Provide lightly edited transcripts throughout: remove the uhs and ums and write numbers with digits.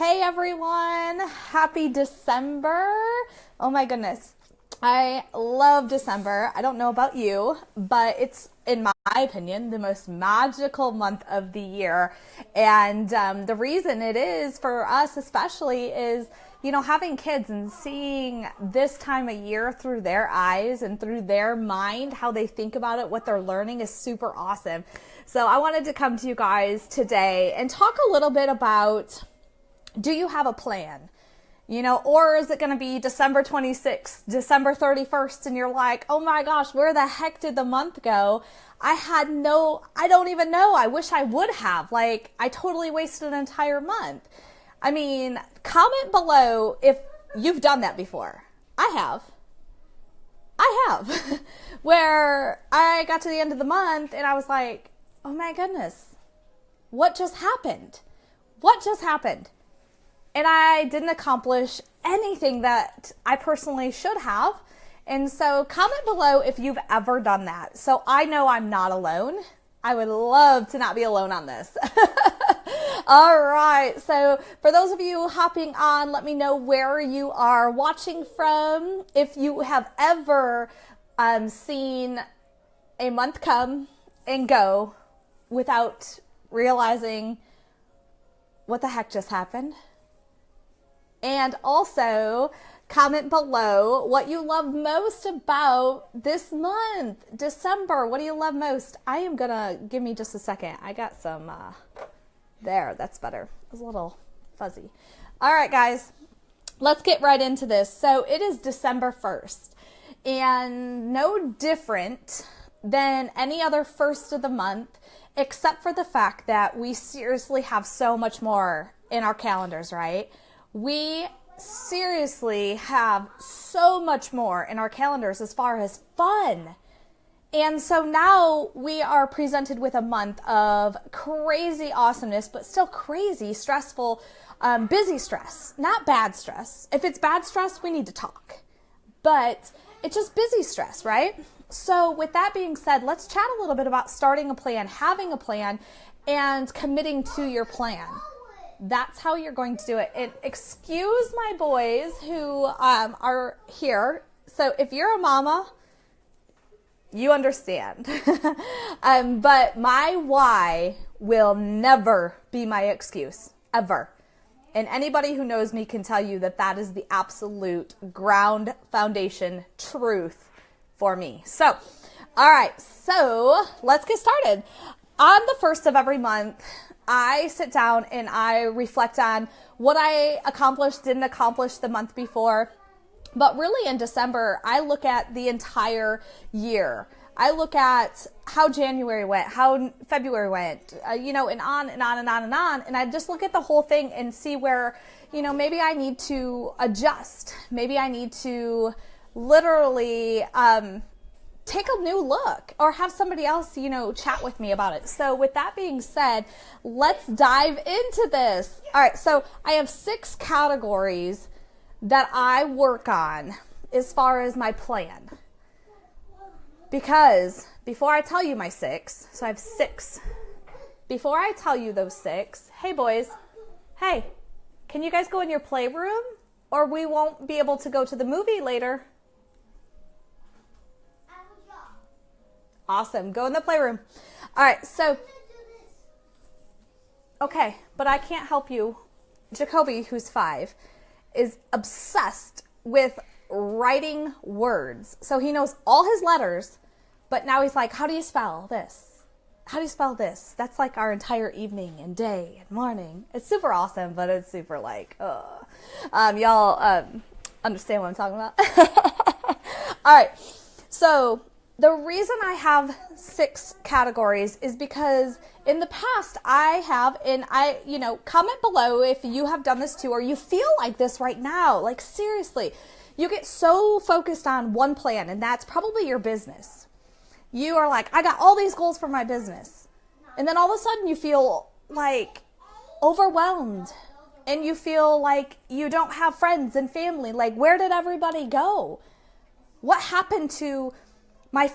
Hey everyone, happy December. Oh my goodness. I love December. I don't know about you, but it's, in my opinion, the most magical month of the year. And the reason it is for us especially is, having kids and seeing this time of year through their eyes and through their mind, how they think about it, what they're learning is super awesome. So I wanted to come to you guys today and talk a little bit about, do you have a plan? Or is it going to be December 26th, December 31st, and you're like, oh my gosh, where the heck did the month go? I don't even know. I wish I would have. I totally wasted an entire month. Comment below if you've done that before. I have. Where I got to the end of the month and I was like, oh my goodness, what just happened? And I didn't accomplish anything that I personally should have. And so comment below if you've ever done that. So I know I'm not alone. I would love to not be alone on this. All right. So for those of you hopping on, let me know where you are watching from. If you have ever seen a month come and go without realizing what the heck just happened. And also, comment below what you love most about this month, December. What do you love most? Give me just a second. I got some, there, that's better. It was a little fuzzy. All right, guys, let's get right into this. So it is December 1st, and no different than any other first of the month, except for the fact that we seriously have so much more in our calendars, right? We seriously have so much more in our calendars as far as fun. And so now we are presented with a month of crazy awesomeness, but still crazy, stressful, busy stress, not bad stress. If it's bad stress, we need to talk. But it's just busy stress, right? So with that being said, let's chat a little bit about starting a plan, having a plan, and committing to your plan. That's how you're going to do it. And excuse my boys who are here. So if you're a mama, you understand. But my why will never be my excuse, ever. And anybody who knows me can tell you that that is the absolute ground foundation truth for me. So, all right. So let's get started. On the first of every month, I sit down and I reflect on what I accomplished, didn't accomplish the month before. But really in December, I look at the entire year. I look at how January went, how February went, and on and on and on and on. And I just look at the whole thing and see where, maybe I need to adjust. Maybe I need to literally take a new look or have somebody else, chat with me about it. So with that being said, let's dive into this. All right. So I have 6 categories that I work on as far as my plan. Because before I tell you my 6, so I have 6. Before I tell you those 6, hey boys, hey, can you guys go in your playroom or we won't be able to go to the movie later? Awesome. Go in the playroom. All right. So, okay, but I can't help you. Jacoby, who's 5, is obsessed with writing words. So he knows all his letters, but now he's like, how do you spell this? How do you spell this? That's like our entire evening and day and morning. It's super awesome, but it's super y'all understand what I'm talking about? All right. So the reason I have 6 categories is because in the past comment below if you have done this too, or you feel like this right now. Seriously, you get so focused on one plan, and that's probably your business. You are like, I got all these goals for my business. And then all of a sudden you feel overwhelmed, and you feel like you don't have friends and family. Where did everybody go? What happened to my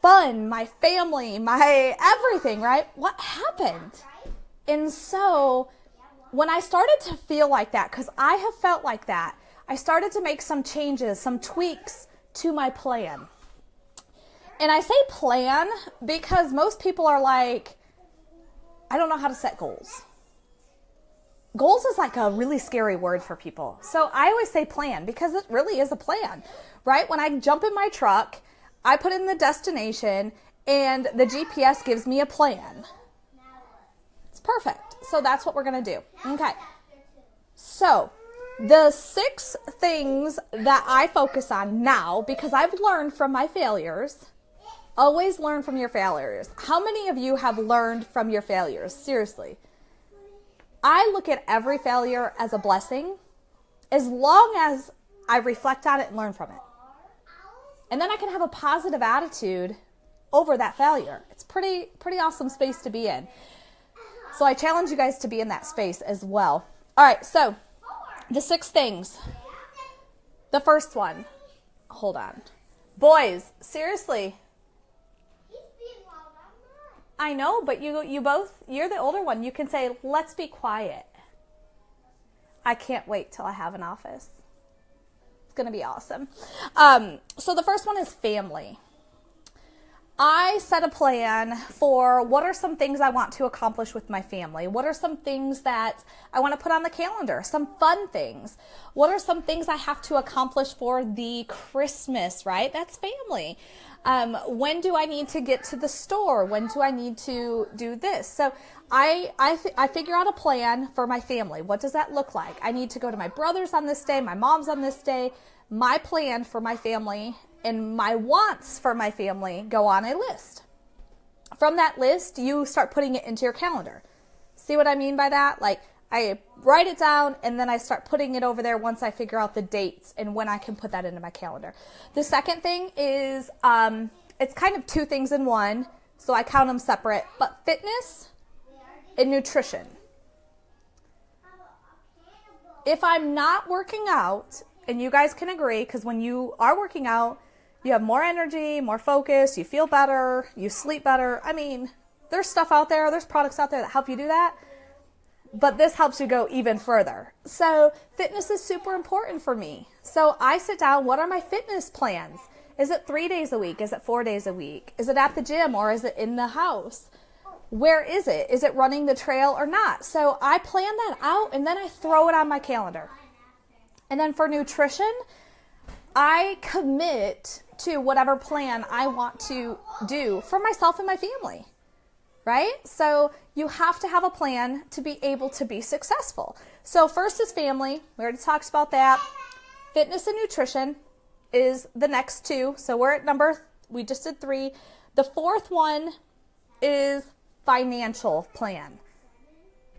fun, my family, my everything, right? What happened? And so when I started to feel like that, because I have felt like that, I started to make some changes, some tweaks to my plan. And I say plan because most people are like, I don't know how to set goals. Goals is like a really scary word for people. So I always say plan because it really is a plan, right? When I jump in my truck, I put in the destination and the GPS gives me a plan. It's perfect. So that's what we're going to do. Okay. So the 6 things that I focus on now, because I've learned from my failures. Always learn from your failures. How many of you have learned from your failures? Seriously. I look at every failure as a blessing as long as I reflect on it and learn from it. And then I can have a positive attitude over that failure. It's pretty awesome space to be in. So I challenge you guys to be in that space as well. All right, so the 6 things. The first one. Hold on. Boys, seriously. I know, but you both, you're the older one. You can say, let's be quiet. I can't wait till I have an office. It's going to be awesome. So the first one is family. I set a plan for what are some things I want to accomplish with my family. What are some things that I want to put on the calendar? Some fun things. What are some things I have to accomplish for the Christmas, right? That's family. When do I need to get to the store? When do I need to do this? So I figure out a plan for my family. What does that look like? I need to go to my brother's on this day, my mom's on this day. My plan for my family and my wants for my family go on a list. From that list, you start putting it into your calendar. See what I mean by that? Like, I write it down and then I start putting it over there once I figure out the dates and when I can put that into my calendar. The second thing is, it's kind of 2 things in one, so I count them separate, but fitness and nutrition. If I'm not working out, and you guys can agree, because when you are working out, you have more energy, more focus, you feel better, you sleep better. I mean, there's stuff out there, there's products out there that help you do that. But this helps you go even further. So fitness is super important for me. So I sit down, what are my fitness plans? Is it 3 days a week? Is it 4 days a week? Is it at the gym or is it in the house? Where is it? Is it running the trail or not? So I plan that out and then I throw it on my calendar. And then for nutrition, I commit to whatever plan I want to do for myself and my family. Right? So you have to have a plan to be able to be successful. So first is family. We already talked about that. Fitness and nutrition is the next 2. So we're at we just did 3. The 4th one is financial plan.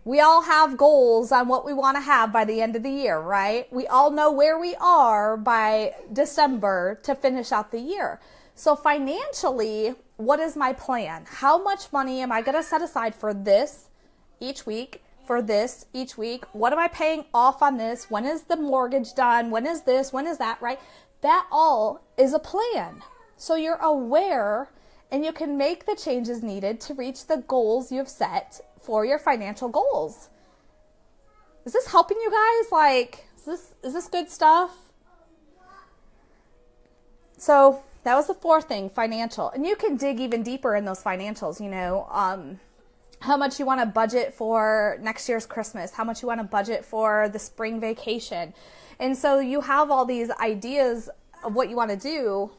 We all have goals on what we want to have by the end of the year, right? We all know where we are by December to finish out the year. So financially, what is my plan? How much money am I going to set aside for this each week, for this each week? What am I paying off on this? When is the mortgage done? When is this? When is that, right? That all is a plan. So you're aware and you can make the changes needed to reach the goals you've set for your financial goals. Is this helping you guys? Like, is this good stuff? So that was the 4th thing, financial. And you can dig even deeper in those financials, how much you want to budget for next year's Christmas, how much you want to budget for the spring vacation. And so you have all these ideas of what you want to do,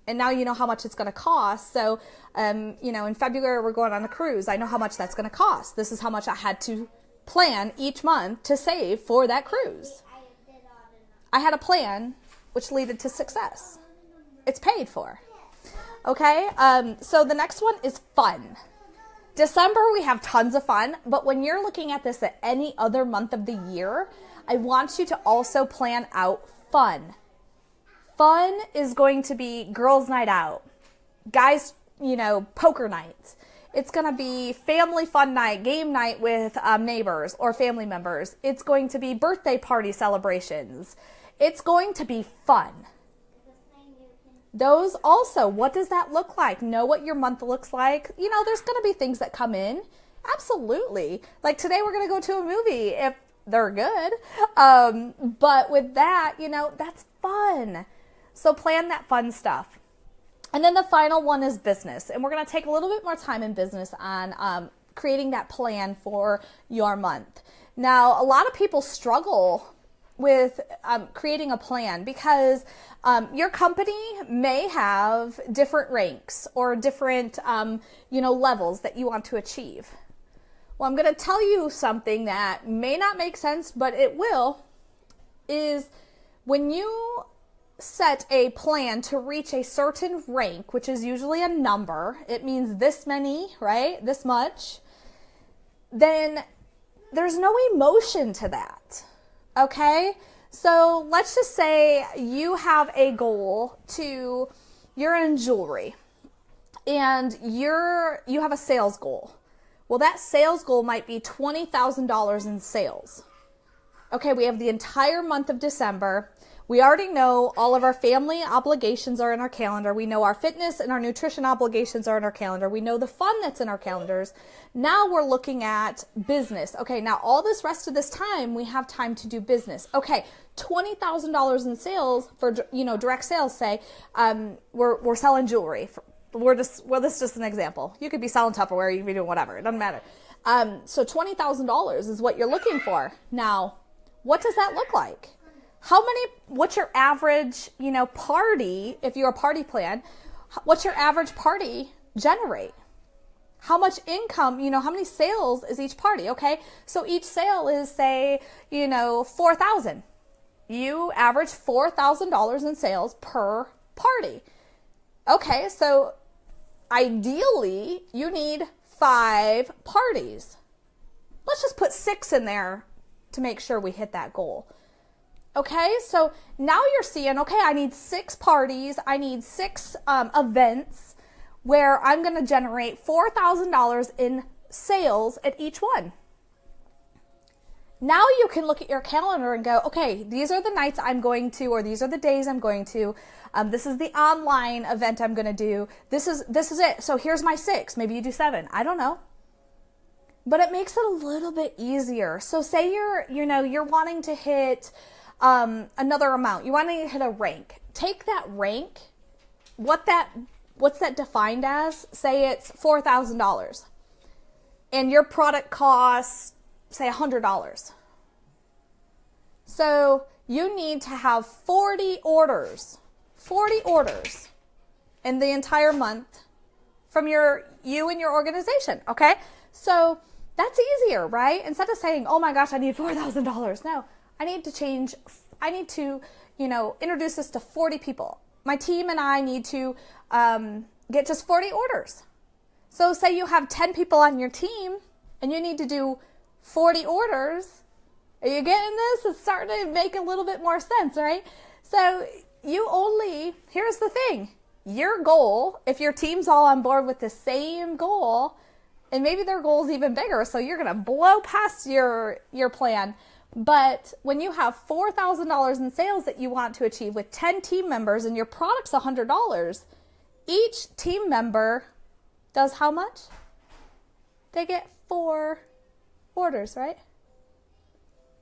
and now you know how much it's going to cost. So, in February, we're going on a cruise. I know how much that's going to cost. This is how much I had to plan each month to save for that cruise. I had a plan which led to success. It's paid for. Okay, so the next one is fun. December, we have tons of fun, but when you're looking at this at any other month of the year, I want you to also plan out fun. Fun is going to be girls' night out, guys, poker nights. It's going to be family fun night, game night with neighbors or family members. It's going to be birthday party celebrations. It's going to be fun. Those also, what does that look like? Know what your month looks like. There's going to be things that come in Absolutely. Like today we're going to go to a movie if they're good. But with that, that's fun. So plan that fun stuff. And then the final one is business. And we're going to take a little bit more time in business on creating that plan for your month. Now, a lot of people struggle with creating a plan because your company may have different ranks or different, levels that you want to achieve. Well, I'm going to tell you something that may not make sense, but it will, is when you set a plan to reach a certain rank, which is usually a number, it means this many, right? This much, then there's no emotion to that. Okay? So let's just say you have a goal you're in jewelry and you have a sales goal. Well, that sales goal might be $20,000 in sales. Okay, we have the entire month of December. We already know all of our family obligations are in our calendar. We know our fitness and our nutrition obligations are in our calendar. We know the fun that's in our calendars. Now we're looking at business. Okay, now all this rest of this time, we have time to do business. Okay, $20,000 in sales for, direct sales, say, we're selling jewelry. This is just an example. You could be selling Tupperware, you could be doing whatever. It doesn't matter. So $20,000 is what you're looking for. Now, what does that look like? What's your average, party, if you're a party plan, what's your average party generate? How much income, how many sales is each party? Okay. So each sale is say, $4,000. You average $4,000 in sales per party. Okay. So ideally you need 5 parties. Let's just put 6 in there to make sure we hit that goal. Okay, so now you're seeing, okay, I need 6 parties, I need 6 events where I'm going to generate $4,000 in sales at each one. Now you can look at your calendar and go, okay, these are the nights I'm going to, or these are the days I'm going to. This is the online event I'm going to do. This is it. So here's my 6. Maybe you do 7. I don't know. But it makes it a little bit easier. So say you're wanting to hit another amount. You want to hit a rank. Take that rank. What's that defined as? Say it's $4,000. And your product costs, say, $100. So you need to have 40 orders in the entire month from you and your organization. Okay. So that's easier, right? Instead of saying, oh my gosh, I need $4,000. No, I need to introduce this to 40 people. My team and I need to get just 40 orders. So say you have 10 people on your team and you need to do 40 orders. Are you getting this? It's starting to make a little bit more sense, right? So here's the thing. Your goal, if your team's all on board with the same goal, and maybe their goal is even bigger, so you're going to blow past your plan. But when you have $4,000 in sales that you want to achieve with 10 team members and your product's $100, each team member does how much? They get 4 orders, right?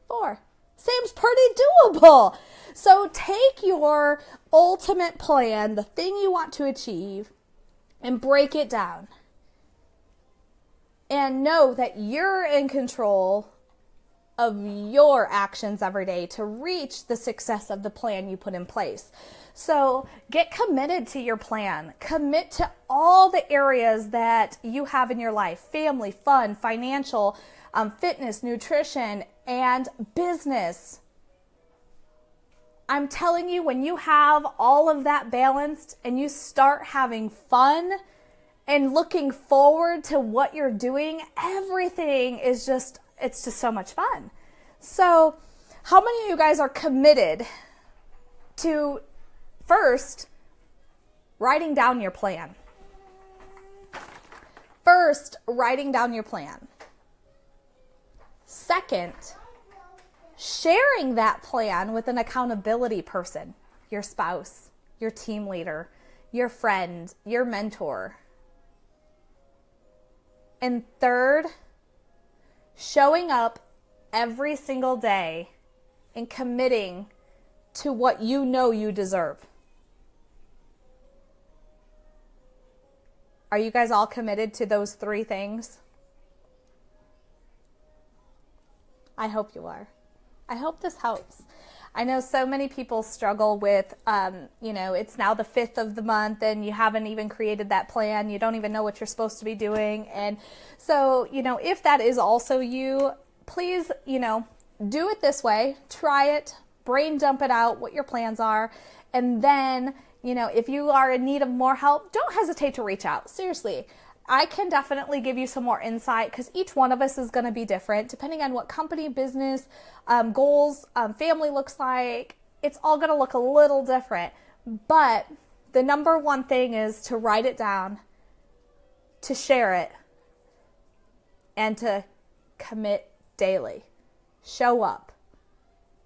4. Seems pretty doable. So take your ultimate plan, the thing you want to achieve, and break it down. And know that you're in control of your actions every day to reach the success of the plan you put in place. So get committed to your plan. Commit to all the areas that you have in your life: family, fun, financial, fitness, nutrition, and business. I'm telling you, when you have all of that balanced and you start having fun and looking forward to what you're doing, everything is it's just so much fun. So how many of you guys are committed to first writing down your plan? First, writing down your plan. Second, sharing that plan with an accountability person, your spouse, your team leader, your friend, your mentor. And third, showing up every single day and committing to what you know you deserve. Are you guys all committed to those 3 things? I hope you are. I hope this helps. I know so many people struggle with, it's now the 5th of the month and you haven't even created that plan. You don't even know what you're supposed to be doing. And so, if that is also you, please, do it this way. Try it, brain dump it out, what your plans are. And then, if you are in need of more help, don't hesitate to reach out. Seriously. I can definitely give you some more insight because each one of us is going to be different depending on what company, business, goals, family looks like. It's all going to look a little different. But the number one thing is to write it down, to share it, and to commit daily. Show up.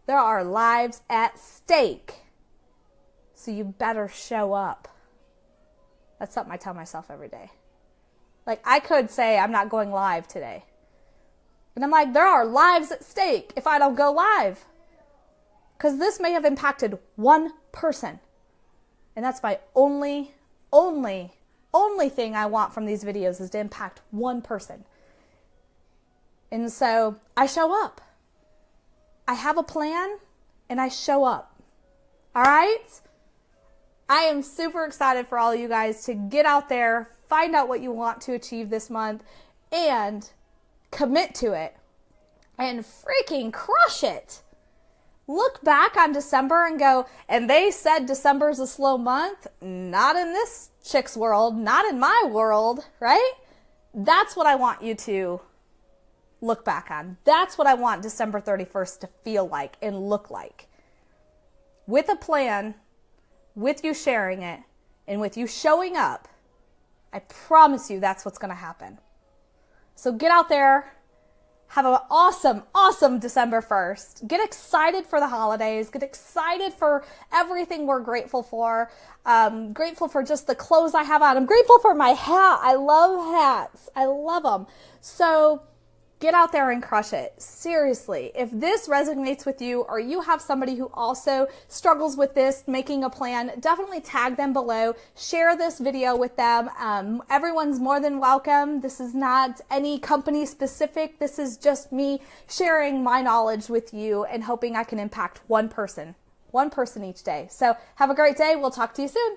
There are lives at stake, so you better show up. That's something I tell myself every day. Like, I could say I'm not going live today. And I'm like, there are lives at stake if I don't go live. Because this may have impacted one person. And that's my only thing I want from these videos is to impact one person. And so I show up. I have a plan and I show up. All right? I am super excited for all of you guys to get out there, find out what you want to achieve this month, and commit to it, and freaking crush it. Look back on December and go, and they said December's a slow month. Not in this chick's world, not in my world, right? That's what I want you to look back on. That's what I want December 31st to feel like and look like. With a plan, with you sharing it, and with you showing up, I promise you that's what's going to happen. So get out there, have an awesome December 1st. Get excited for the holidays. Get excited for everything we're grateful for. Grateful for just the clothes I have on. I'm grateful for my hat. I love hats. I love them. So get out there and crush it. Seriously, if this resonates with you or you have somebody who also struggles with this, making a plan, definitely tag them below. Share this video with them. Everyone's more than welcome. This is not any company specific. This is just me sharing my knowledge with you and hoping I can impact one person each day. So have a great day. We'll talk to you soon.